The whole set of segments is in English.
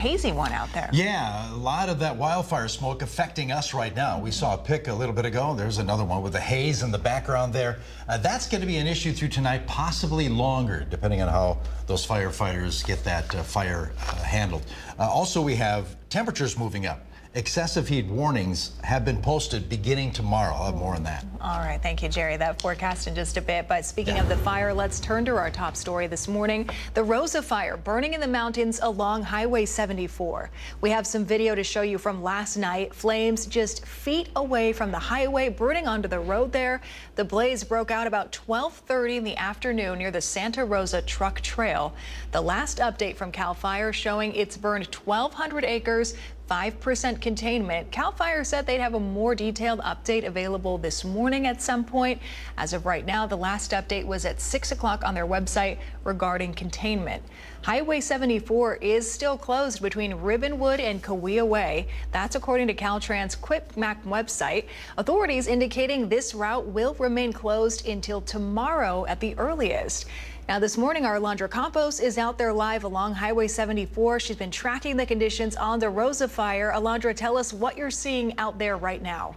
hazy one out there. Yeah, a lot of that wildfire smoke affecting us right now. We saw a pic a little bit ago. There's another one with the haze in the background there. That's going to be an issue through tonight, possibly longer, depending on how those firefighters get that fire handled. Also, we have temperatures moving up. Excessive heat warnings have been posted beginning tomorrow. I'll have more on that. All right. Thank you, Jerry. That forecast in just a bit. But speaking of the fire, let's turn to our top story this morning. The Rosa Fire burning in the mountains along Highway 74. We have some video to show you from last night. Flames just feet away from the highway, burning onto the road there. The blaze broke out about 12:30 in the afternoon near the Santa Rosa Truck Trail. The last update from CAL FIRE showing it's burned 1,200 acres, 5% containment. CAL FIRE said they'd have a more detailed update available this morning at some point. As of right now, the last update was at 6 o'clock on their website regarding containment. Highway 74 is still closed between Ribbonwood and Cahuilla Way. That's according to Caltrans Quick Map website. Authorities indicating this route will remain closed until tomorrow at the earliest. Now, this morning, our Alondra Campos is out there live along Highway 74. She's been tracking the conditions on the Rosa Fire. Alondra, tell us what you're seeing out there right now.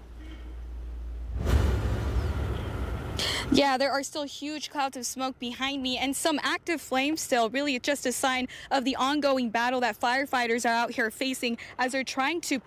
Yeah, there are still huge clouds of smoke behind me and some active flames still. Really just a sign of the ongoing battle that firefighters are out here facing as they're trying to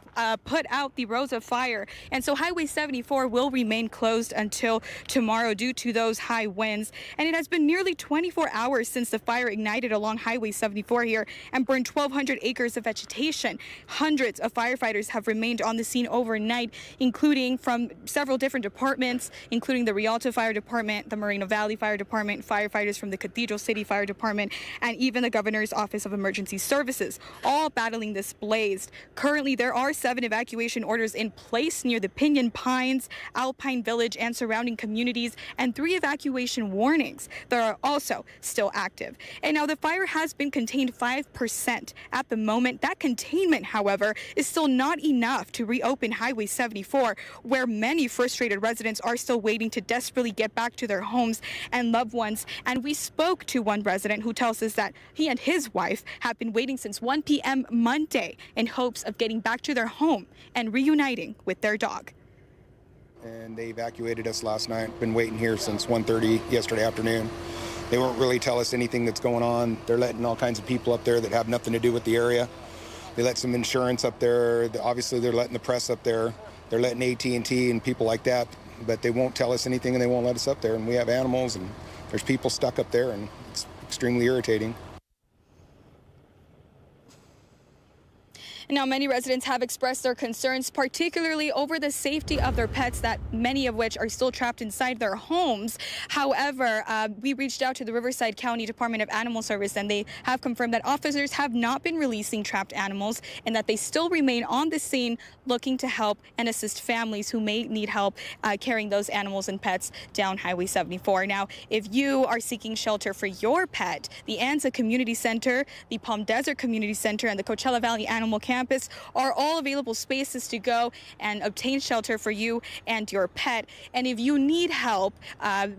put out the Rosa Fire. And so Highway 74 will remain closed until tomorrow due to those high winds. And it has been nearly 24 hours since the fire ignited along Highway 74 here and burned 1,200 acres of vegetation. Hundreds of firefighters have remained on the scene overnight, including from several different departments, including the Rialto Fire Department, the Moreno Valley Fire Department, firefighters from the Cathedral City Fire Department, and even the Governor's Office of Emergency Services, all battling this blaze. Currently, there are 7 evacuation orders in place near the Pinyon Pines, Alpine Village, and surrounding communities, and 3 evacuation warnings that are also still active. And now the fire has been contained 5% at the moment. That containment, however, is still not enough to reopen Highway 74, where many frustrated residents are still waiting to desperately get back to their homes and loved ones. And we spoke to one resident who tells us that he and his wife have been waiting since 1 p.m. Monday in hopes of getting back to their home and reuniting with their dog. And they evacuated us last night. Been waiting here since 1:30 yesterday afternoon. They won't really tell us anything that's going on. They're letting all kinds of people up there that have nothing to do with the area. They let some insurance up there. Obviously, they're letting the press up there. They're letting AT&T and people like that, but they won't tell us anything and they won't let us up there. And we have animals and there's people stuck up there and it's extremely irritating. Now, many residents have expressed their concerns, particularly over the safety of their pets, that many of which are still trapped inside their homes. However, we reached out to the Riverside County Department of Animal Service, and they have confirmed that officers have not been releasing trapped animals and that they still remain on the scene looking to help and assist families who may need help carrying those animals and pets down Highway 74. Now, if you are seeking shelter for your pet, the Anza Community Center, the Palm Desert Community Center, and the Coachella Valley Animal Campus are all available spaces to go and obtain shelter for you and your pet. And if you need help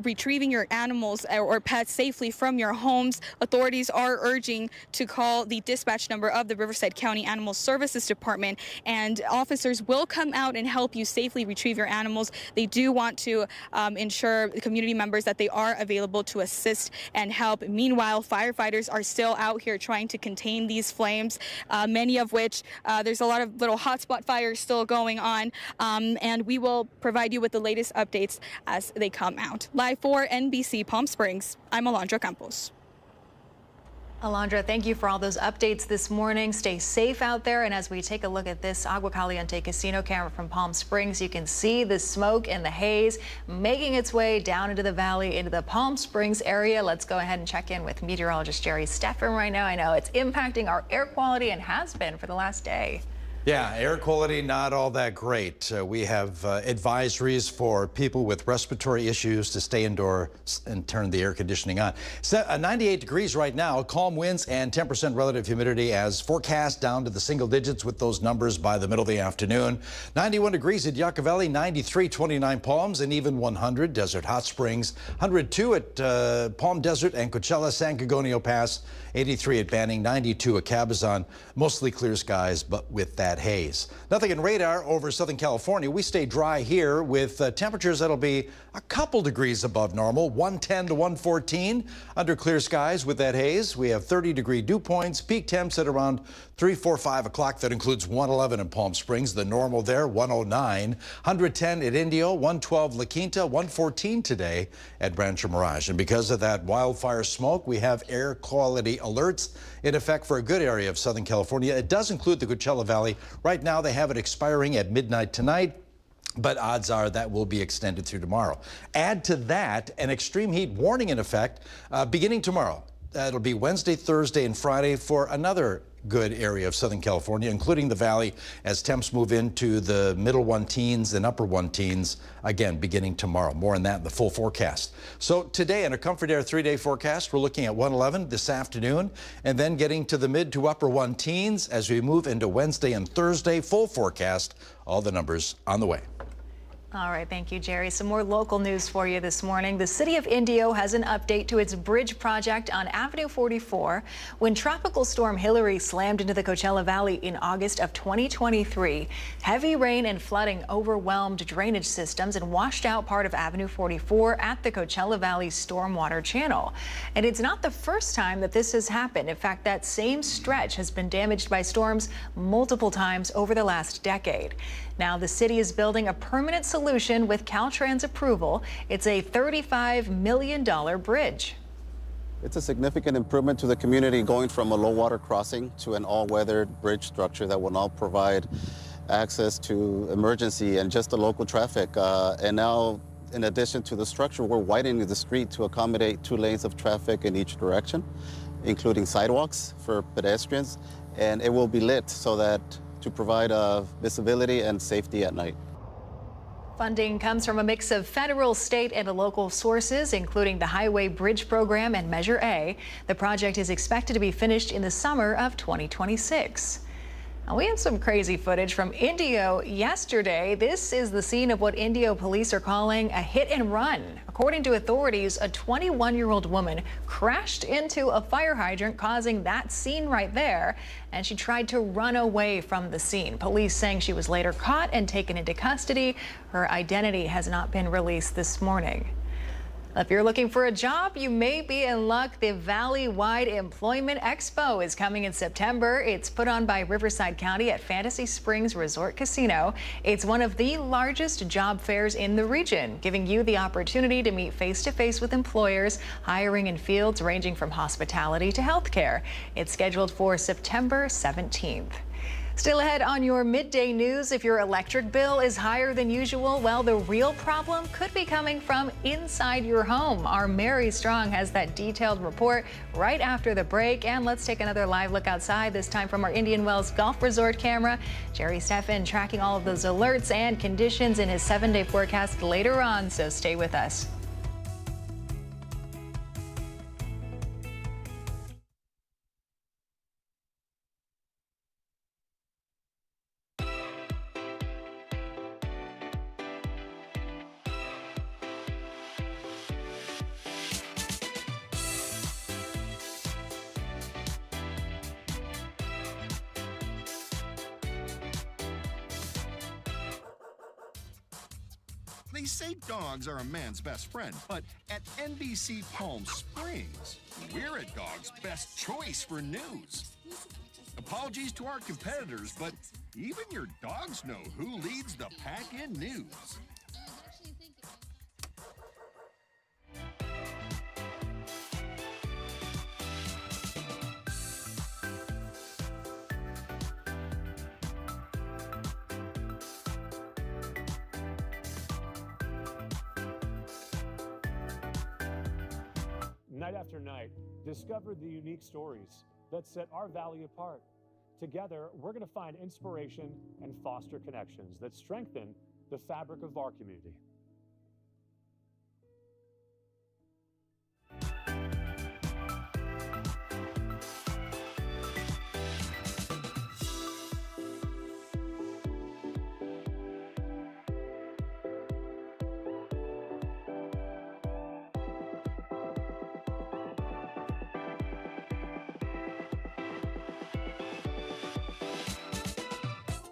retrieving your animals or pets safely from your homes, authorities are urging to call the dispatch number of the Riverside County Animal Services Department, and officers will come out and help you safely retrieve your animals. They do want to ensure community members that they are available to assist and help. Meanwhile, firefighters are still out here trying to contain these flames, many of which there's a lot of little hotspot fires still going on, and we will provide you with the latest updates as they come out. Live for NBC Palm Springs, I'm Alondra Campos. Alondra, thank you for all those updates this morning. Stay safe out there. And as we take a look at this Agua Caliente casino camera from Palm Springs, you can see the smoke and the haze making its way down into the valley, into the Palm Springs area. Let's go ahead and check in with meteorologist Jerry Steffen right now. I know it's impacting our air quality and has been for the last day. Yeah, air quality not all that great. We have advisories for people with respiratory issues to stay indoors and turn the air conditioning on. 98 degrees right now, calm winds and 10% relative humidity as forecast, down to the single digits with those numbers by the middle of the afternoon. 91 degrees at Yucca Valley, 93, 29 Palms, and even 100 Desert Hot Springs, 102 at Palm Desert and Coachella, San Gorgonio Pass, 83 at Banning, 92 at Cabazon. Mostly clear skies, but with that haze. Nothing in radar over Southern California. We stay dry here with temperatures that'll be a couple degrees above normal, 110 to 114 under clear skies with that haze. We have 30-degree dew points, peak temps at around 3, 4, 5 o'clock. That includes 111 in Palm Springs, the normal there, 109, 110 at Indio, 112 La Quinta, 114 today at Rancho Mirage. And because of that wildfire smoke, we have air quality alerts in effect for a good area of Southern California. It does include the Coachella Valley. Right now, they have it expiring at midnight tonight, but odds are that will be extended through tomorrow. Add to that an extreme heat warning in effect beginning tomorrow. It'll be Wednesday, Thursday, and Friday for another good area of Southern California, including the valley, as temps move into the middle 1-teens and upper 1-teens, again, beginning tomorrow. More on that in the full forecast. So today in a Comfort Air 3-day forecast, we're looking at 111 this afternoon, and then getting to the mid to upper 1-teens as we move into Wednesday and Thursday. Full forecast, all the numbers on the way. All right, thank you, Jerry. Some more local news for you this morning. The city of Indio has an update to its bridge project on Avenue 44. When Tropical Storm Hillary slammed into the Coachella Valley in August of 2023, heavy rain and flooding overwhelmed drainage systems and washed out part of Avenue 44 at the Coachella Valley stormwater channel. And it's not the first time that this has happened. In fact, that same stretch has been damaged by storms multiple times over the last decade. Now, the city is building a permanent solution with Caltrans approval. It's a $35 million bridge. It's a significant improvement to the community, going from a low water crossing to an all-weather bridge structure that will now provide access to emergency and just the local traffic. And now, in addition to the structure, we're widening the street to accommodate 2 lanes of traffic in each direction, including sidewalks for pedestrians, and it will be lit so that to provide visibility and safety at night. Funding comes from a mix of federal, state, and local sources, including the Highway Bridge Program and Measure A. The project is expected to be finished in the summer of 2026. Now, we have some crazy footage from Indio yesterday. This is the scene of what Indio police are calling a hit and run. According to authorities, a 21-year-old woman crashed into a fire hydrant, causing that scene right there, and she tried to run away from the scene. Police saying she was later caught and taken into custody. Her identity has not been released this morning. If you're looking for a job, you may be in luck. The Valley-wide Employment Expo is coming in September. It's put on by Riverside County at Fantasy Springs Resort Casino. It's one of the largest job fairs in the region, giving you the opportunity to meet face-to-face with employers, hiring in fields ranging from hospitality to healthcare. It's scheduled for September 17th. Still ahead on your midday news, if your electric bill is higher than usual, well, the real problem could be coming from inside your home. Our Mary Strong has that detailed report right after the break. And let's take another live look outside, this time from our Indian Wells Golf Resort camera. Jerry Steffen tracking all of those alerts and conditions in his 7-day forecast later on, so stay with us. They say dogs are a man's best friend, but at NBC Palm Springs, we're a dog's best choice for news. Apologies to our competitors, but even your dogs know who leads the pack in news. Night after night, discover the unique stories that set our valley apart. Together, we're going to find inspiration and foster connections that strengthen the fabric of our community.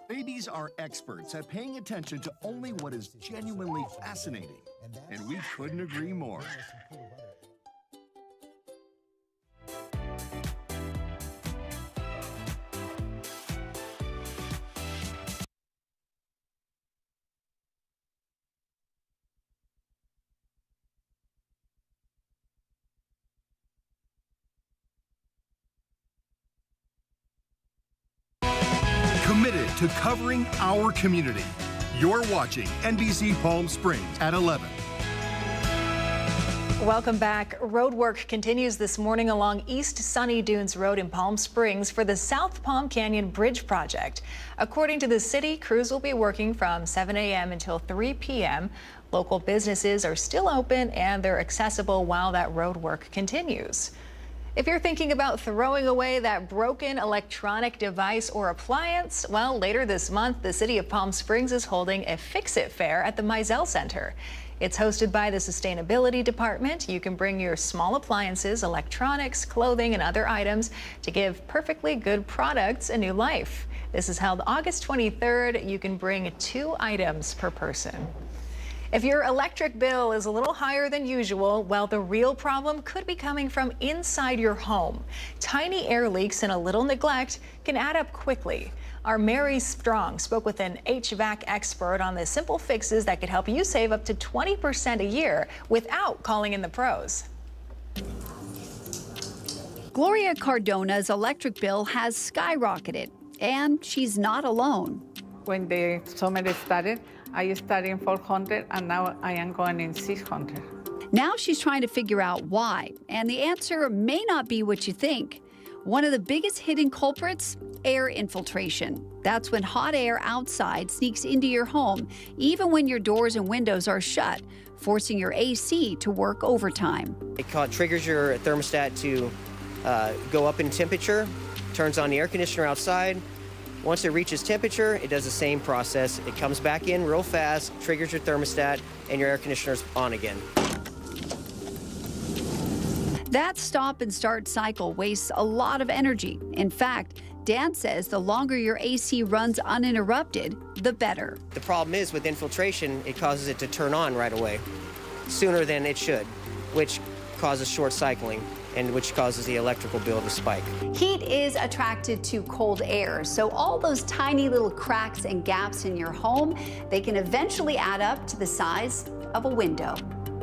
Babies are experts at paying attention to only what is genuinely fascinating, and we couldn't agree more. Committed to covering our community. You're watching NBC Palm Springs at 11. Welcome back. Road work continues this morning along East Sunny Dunes Road in Palm Springs for the South Palm Canyon Bridge project. According to the city, crews will be working from 7 a.m. until 3 p.m. Local businesses are still open and they're accessible while that road work continues. If you're thinking about throwing away that broken electronic device or appliance, well, later this month, the city of Palm Springs is holding a Fix-It Fair at the Mizell Center. It's hosted by the Sustainability Department. You can bring your small appliances, electronics, clothing, and other items to give perfectly good products a new life. This is held August 23rd. You can bring 2 items per person. If your electric bill is a little higher than usual, well, the real problem could be coming from inside your home. Tiny air leaks and a little neglect can add up quickly. Our Mary Strong spoke with an HVAC expert on the simple fixes that could help you save up to 20% a year without calling in the pros. Gloria Cardona's electric bill has skyrocketed, and she's not alone. When the summer started, I started in 400 and now I am going in 600. Now she's trying to figure out why, and the answer may not be what you think. One of the biggest hidden culprits, air infiltration. That's when hot air outside sneaks into your home, even when your doors and windows are shut, forcing your AC to work overtime. It triggers your thermostat to go up in temperature, turns on the air conditioner outside. Once it reaches temperature, it does the same process. It comes back in real fast, triggers your thermostat, and your air conditioner's on again. That stop and start cycle wastes a lot of energy. In fact, Dan says the longer your AC runs uninterrupted, the better. The problem is with infiltration, it causes it to turn on right away, sooner than it should, which causes short cycling, and which causes the electrical bill to spike. Heat is attracted to cold air, so all those tiny little cracks and gaps in your home, they can eventually add up to the size of a window.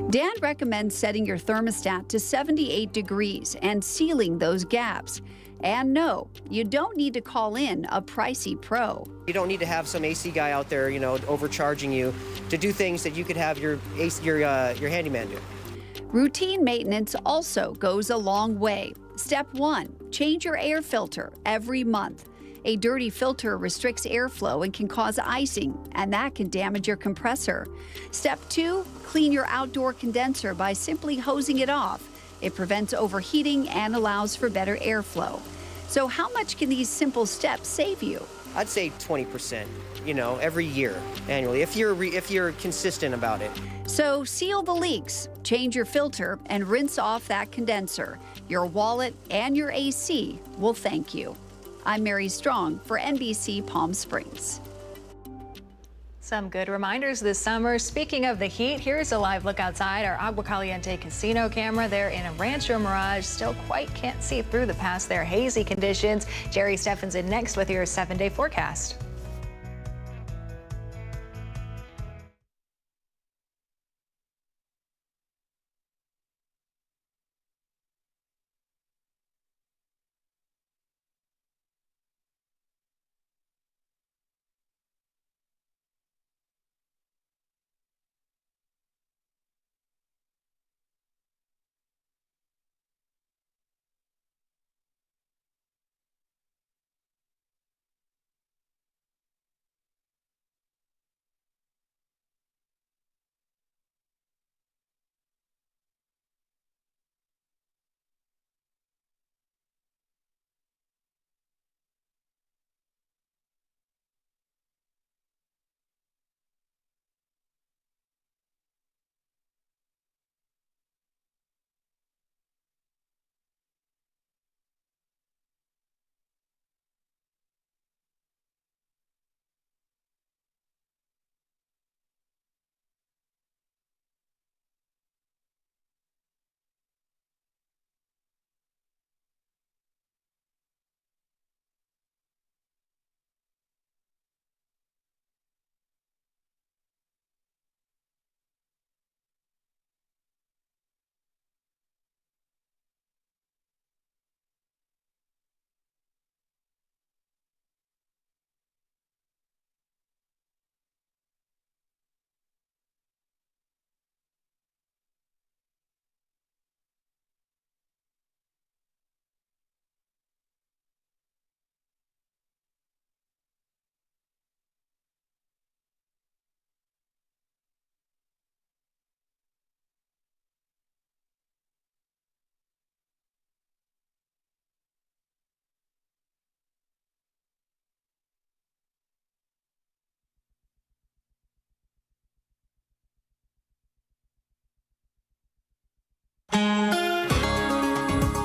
Dan recommends setting your thermostat to 78 degrees and sealing those gaps. And no, you don't need to call in a pricey pro. You don't need to have some AC guy out there, overcharging you to do things that you could have your handyman do. Routine maintenance also goes a long way. Step 1, change your air filter every month. A dirty filter restricts airflow and can cause icing, and that can damage your compressor. Step 2, clean your outdoor condenser by simply hosing it off. It prevents overheating and allows for better airflow. So how much can these simple steps save you? I'd say 20%, every year, annually, if you're consistent about it. So seal the leaks, change your filter, and rinse off that condenser. Your wallet and your AC will thank you. I'm Mary Strong for NBC Palm Springs. Some good reminders this summer. Speaking of the heat, here's a live look outside our Agua Caliente casino camera. They're in a Rancho Mirage. Still quite can't see through the past their hazy conditions. Jerry Stephenson next with your 7-day forecast.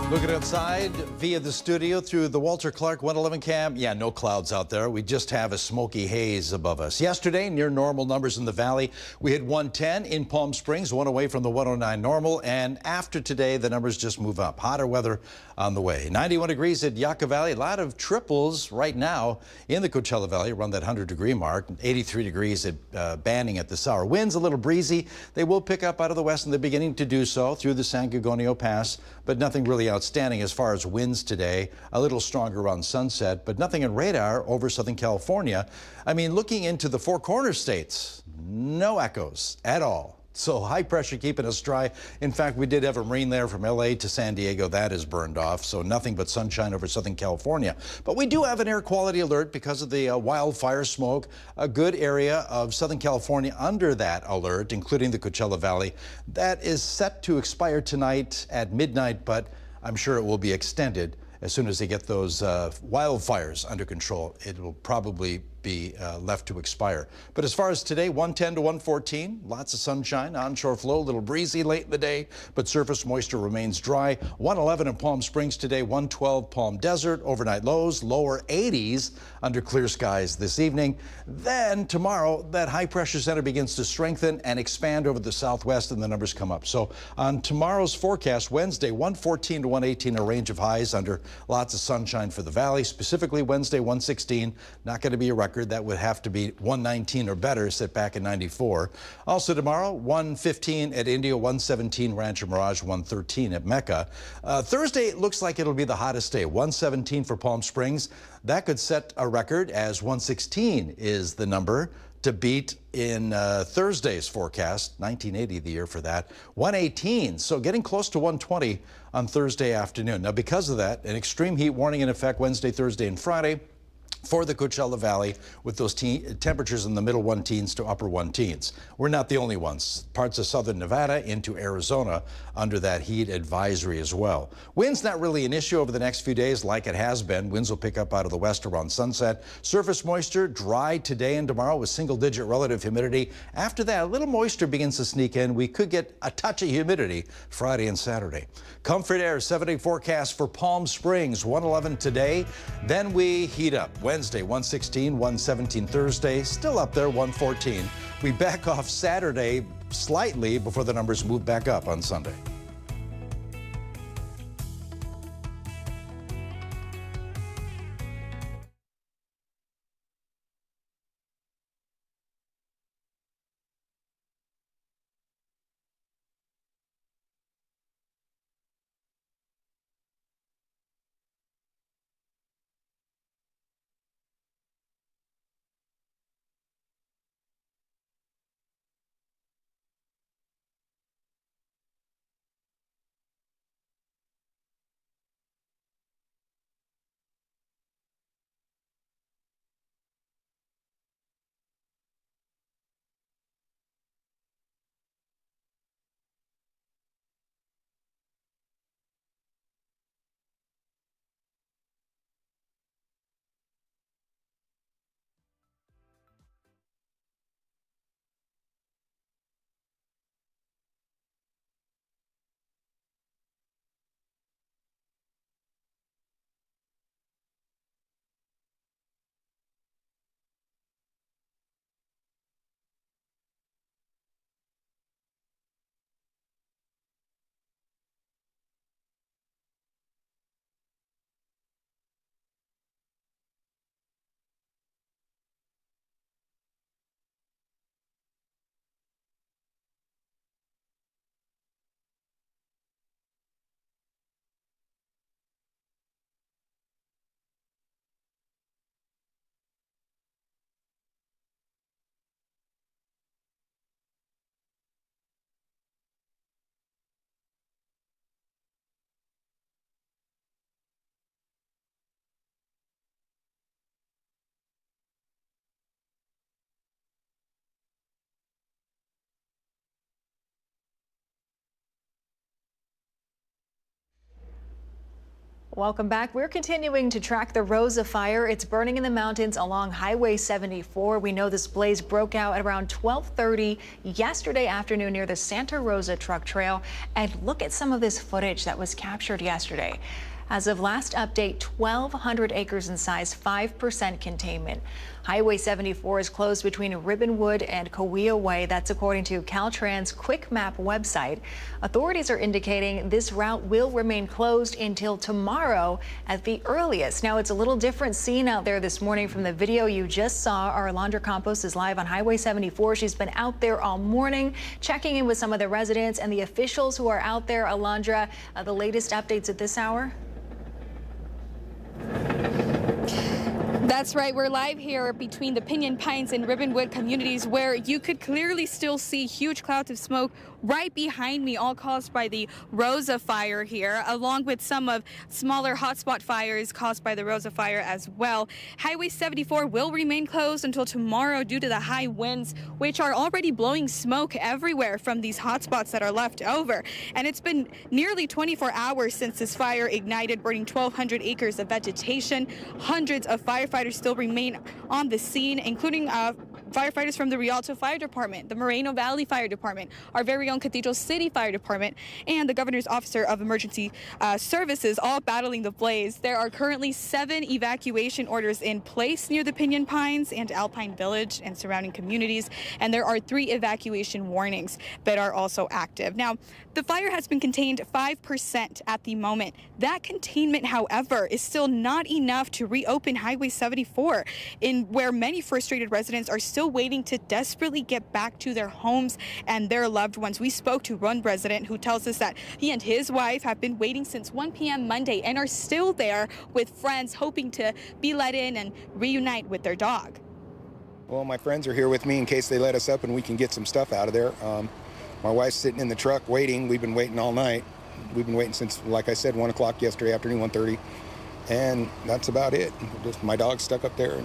Looking outside via the studio through the Walter Clark 111 cam. Yeah, no clouds out there. We just have a smoky haze above us. Yesterday, near normal numbers in the valley. We hit 110 in Palm Springs, one away from the 109 normal. And after today, the numbers just move up. Hotter weather on the way. 91 degrees at Yucca Valley. A lot of triples right now in the Coachella Valley around that 100-degree mark. 83 degrees at Banning at this hour. Winds a little breezy. They will pick up out of the west, and they're beginning to do so through the San Gorgonio Pass, but nothing really outstanding as far as winds today. A little stronger around sunset, but nothing in radar over Southern California. I mean, looking into the Four Corners states, no echoes at all. So high pressure keeping us dry. In fact, we did have a marine there from LA to San Diego. That is burned off, so nothing but sunshine over Southern California. But we do have an air quality alert because of the wildfire smoke. A good area of Southern California under that alert, including the Coachella Valley. That is set to expire tonight at midnight, but I'm sure it will be extended as soon as they get those wildfires under control. It will probably be left to expire. But as far as today, 110 to 114, lots of sunshine, onshore flow, a little breezy late in the day, but surface moisture remains dry. 111 in Palm Springs today, 112 Palm Desert, overnight lows, lower 80s under clear skies this evening. Then tomorrow, that high pressure center begins to strengthen and expand over the southwest, and the numbers come up. So on tomorrow's forecast, Wednesday, 114 to 118, a range of highs under lots of sunshine for the valley. Specifically Wednesday, 116, not going to be a record. That would have to be 119 or better, set back in 94. Also tomorrow, 115 at Indio, 117 Rancho Mirage, 113 at Mecca. Thursday, it looks like it'll be the hottest day, 117 for Palm Springs. That could set a record, as 116 is the number to beat in Thursday's forecast, 1980 the year for that, 118, so getting close to 120 on Thursday afternoon. Now, because of that, an extreme heat warning in effect Wednesday, Thursday, and Friday for the Coachella Valley, with those temperatures in the middle 1-teens to upper 1-teens. We're not the only ones. Parts of southern Nevada into Arizona under that heat advisory as well. Wind's not really an issue over the next few days like it has been. Winds will pick up out of the west around sunset. Surface moisture dry today and tomorrow with single-digit relative humidity. After that, a little moisture begins to sneak in. We could get a touch of humidity Friday and Saturday. Comfort Air 7-day forecast for Palm Springs, 111 today. Then we heat up. Wednesday, 116, 117 Thursday, still up there, 114. We back off Saturday slightly before the numbers move back up on Sunday. Welcome back. We're continuing to track the Rosa Fire. It's burning in the mountains along Highway 74. We know this blaze broke out at around 12:30 yesterday afternoon near the Santa Rosa truck trail. And look at some of this footage that was captured yesterday. As of last update, 1,200 acres in size, 5% containment. Highway 74 is closed between Ribbonwood and Cahuilla Way. That's according to Caltrans Quick Map website. Authorities are indicating this route will remain closed until tomorrow at the earliest. Now, it's a little different scene out there this morning from the video you just saw. Our Alondra Campos is live on Highway 74. She's been out there all morning, checking in with some of the residents and the officials who are out there. Alondra, the latest updates at this hour? That's right. We're live here between the Pinyon Pines and Ribbonwood communities where you could clearly still see huge clouds of smoke right behind me, all caused by the Rosa Fire here, along with some of smaller hotspot fires caused by the Rosa Fire as well. Highway 74 will remain closed until tomorrow due to the high winds, which are already blowing smoke everywhere from these hotspots that are left over. And it's been nearly 24 hours since this fire ignited, burning 1,200 acres of vegetation. Hundreds of firefighters still remain on the scene, including firefighters from the Rialto Fire Department, the Moreno Valley Fire Department, our very own Cathedral City Fire Department, and the Governor's Officer of Emergency Services, all battling the blaze. There are currently 7 evacuation orders in place near the Pinyon Pines and Alpine Village and surrounding communities, and there are 3 evacuation warnings that are also active. Now, the fire has been contained 5% at the moment. That containment, however, is still not enough to reopen Highway 74, in where many frustrated residents are still waiting to desperately get back to their homes and their loved ones. We spoke to one resident who tells us that he and his wife have been waiting since 1 p.m. Monday and are still there with friends, hoping to be let in and reunite with their dog. Well, my friends are here with me in case they let us up and we can get some stuff out of there. My wife's sitting in the truck waiting. We've been waiting all night. We've been waiting since, like I said, 1 o'clock yesterday afternoon, 1:30. And that's about it. Just my dog's stuck up there.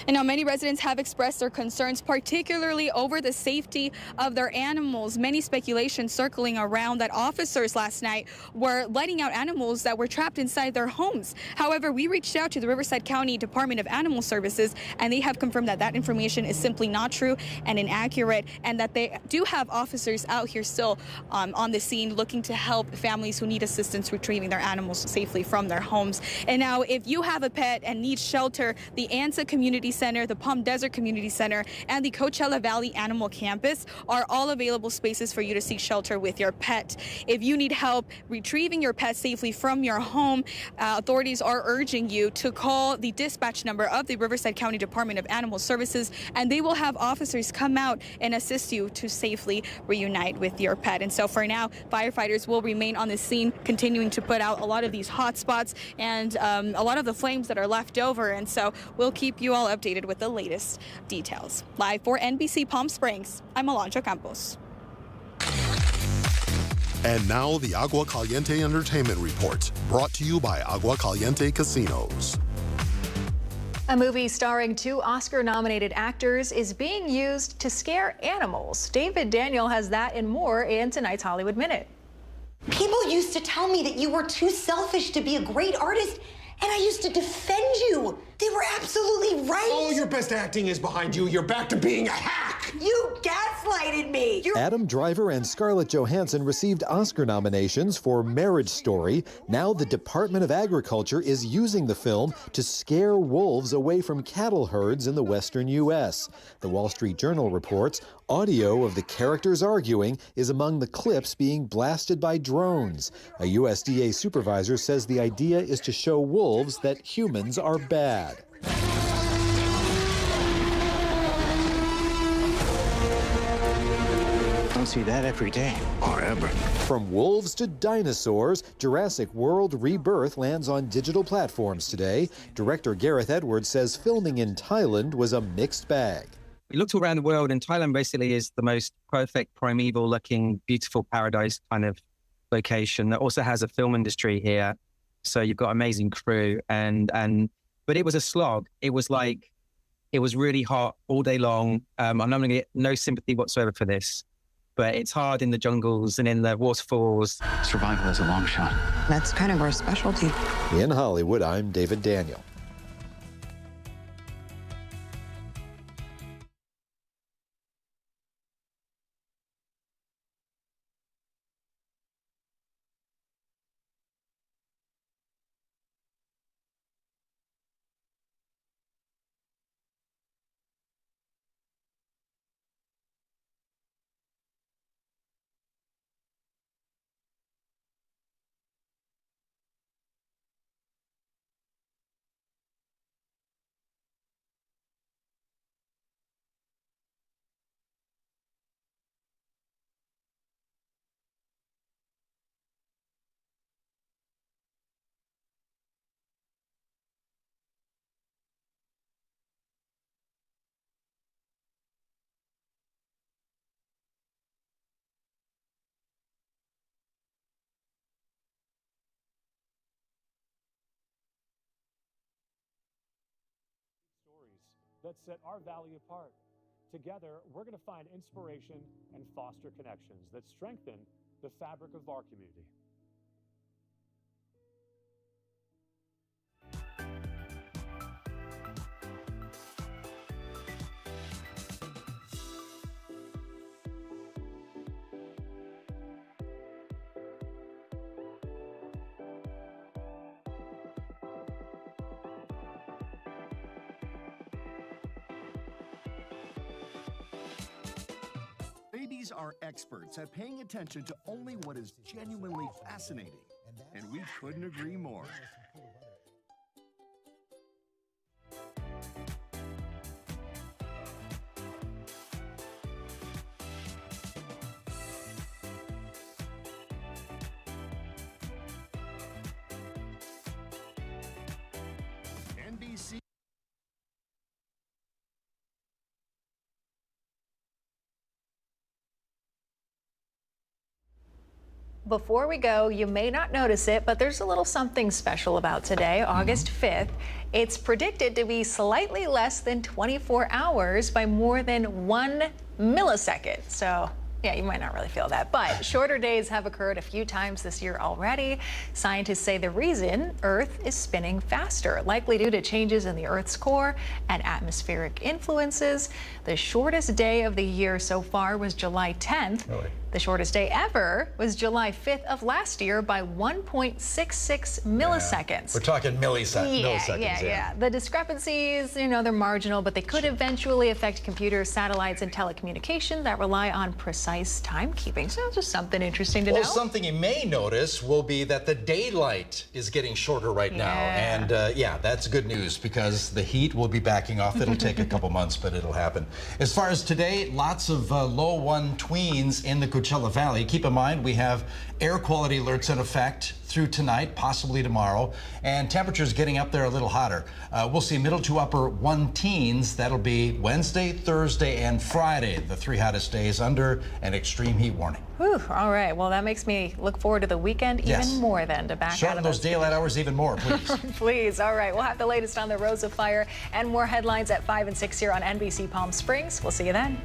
And now many residents have expressed their concerns, particularly over the safety of their animals. Many speculations circling around that officers last night were letting out animals that were trapped inside their homes. However, we reached out to the Riverside County Department of Animal Services, and they have confirmed that that information is simply not true and inaccurate, and that they do have officers out here still on the scene looking to help families who need assistance retrieving their animals safely from their homes. And now, if you have a pet and need shelter, the ANSA Community Center, the Palm Desert Community Center, and the Coachella Valley Animal Campus are all available spaces for you to seek shelter with your pet. If you need help retrieving your pet safely from your home, authorities are urging you to call the dispatch number of the Riverside County Department of Animal Services, and they will have officers come out and assist you to safely reunite with your pet. And so for now, firefighters will remain on the scene, continuing to put out a lot of these hot spots and a lot of the flames that are left over. And so we'll keep you all updated with the latest details. Live for NBC Palm Springs, I'm Alondra Campos. And now the Agua Caliente Entertainment Report, brought to you by Agua Caliente Casinos. A movie starring 2 Oscar-nominated actors is being used to scare animals. David Daniel has that and more in tonight's Hollywood Minute. People used to tell me that you were too selfish to be a great artist, and I used to defend you. They were absolutely right. All your best acting is behind you. You're back to being a hack. You gaslighted me. Adam Driver and Scarlett Johansson received Oscar nominations for Marriage Story. Now the Department of Agriculture is using the film to scare wolves away from cattle herds in the western U.S. The Wall Street Journal reports audio of the characters arguing is among the clips being blasted by drones. A USDA supervisor says the idea is to show wolves that humans are bad. Don't see that every day or ever. From wolves to dinosaurs, Jurassic World Rebirth lands on digital platforms today. Director Gareth Edwards says filming in Thailand was a mixed bag. We looked around the world, and Thailand basically is the most perfect, primeval-looking, beautiful paradise kind of location that also has a film industry here. So you've got amazing crew, but it was a slog. It was really hot all day long. I'm not going to get no sympathy whatsoever for this. but it's hard in the jungles and in the waterfalls. Survival is a long shot. That's kind of our specialty. In Hollywood, I'm David Daniel. That set our valley apart. Together, we're going to find inspiration and foster connections that strengthen the fabric of our community. Babies are experts at paying attention to only what is genuinely fascinating, and we couldn't agree more. NBC Before we go, you may not notice it, but there's a little something special about today, August 5th. It's predicted to be slightly less than 24 hours by more than 1 millisecond. So yeah, you might not really feel that, but shorter days have occurred a few times this year already. Scientists say the reason Earth is spinning faster, likely due to changes in the Earth's core and atmospheric influences. The shortest day of the year so far was July 10th. Really? The shortest day ever was July 5th of last year by 1.66 milliseconds. We're talking milliseconds. Yeah. The discrepancies, they're marginal, but they could eventually affect computers, satellites, and telecommunication that rely on precise timekeeping. So just something interesting to know. Well, something you may notice will be that the daylight is getting shorter right now. And yeah, that's good news because the heat will be backing off. It'll take a couple months, but it'll happen. As far as today, lots of low 1 tweens in the Coachella Valley. Keep in mind, we have air quality alerts in effect through tonight, possibly tomorrow, and temperatures getting up there a little hotter. We'll see middle to upper 1 teens. That'll be Wednesday, Thursday, and Friday, the 3 hottest days under an extreme heat warning. Whew, all right, well, that makes me look forward to the weekend even more then, to back out Shorten of those daylight hours even more, please. Please, all right. We'll have the latest on the Rosa Fire and more headlines at 5 and 6 here on NBC Palm Springs. We'll see you then.